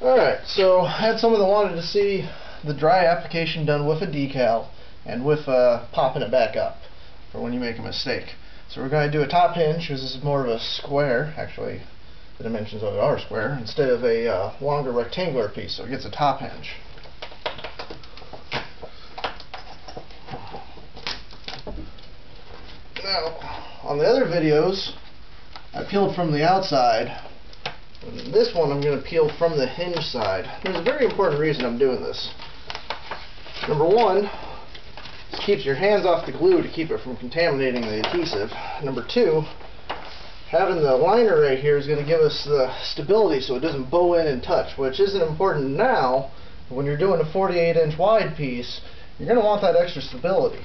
Alright, so I had someone that wanted to see the dry application done with a decal and with popping it back up for when you make a mistake. So we're going to do a top hinge, because this is more of a square. Actually, the dimensions of it are square, instead of a longer rectangular piece, so it gets a top hinge. Now, on the other videos, I peeled from the outside. This one I'm going to peel from the hinge side. There's a very important reason I'm doing this. Number one, this keeps your hands off the glue to keep it from contaminating the adhesive. Number two, having the liner right here is going to give us the stability so it doesn't bow in and touch, which isn't important now. When you're doing a 48-inch wide piece, you're going to want that extra stability.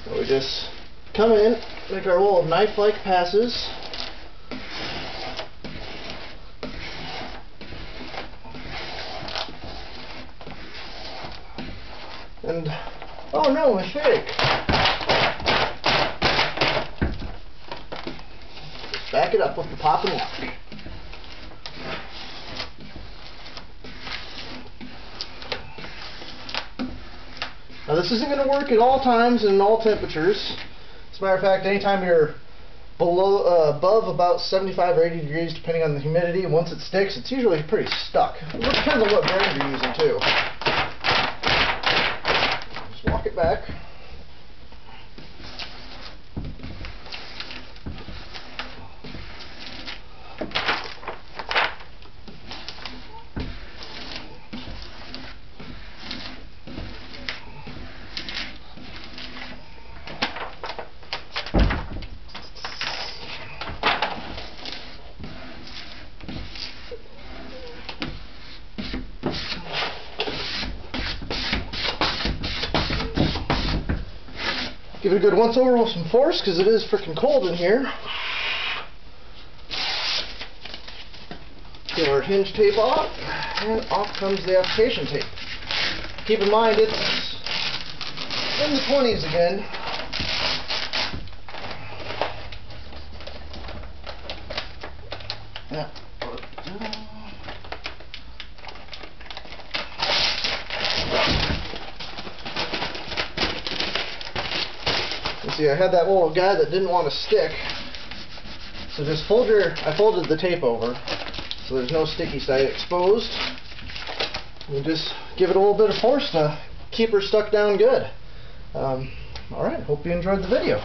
So we just come in, make our little knife-like passes. And, oh no, mistake. Just back it up with the pop and lock. Now this isn't going to work at all times and in all temperatures. As a matter of fact, anytime you're above about 75 or 80 degrees, depending on the humidity, and once it sticks, it's usually pretty stuck. It depends on what brand you're using too. Walk it back. Give it a good once over with some force, because it is freaking cold in here. Peel our hinge tape off, and off comes the application tape. Keep in mind it's in the 20s again. Yeah. See, I had that little guy that didn't want to stick, so just I folded the tape over so there's no sticky side exposed, and just give it a little bit of force to keep her stuck down good. Alright, hope you enjoyed the video.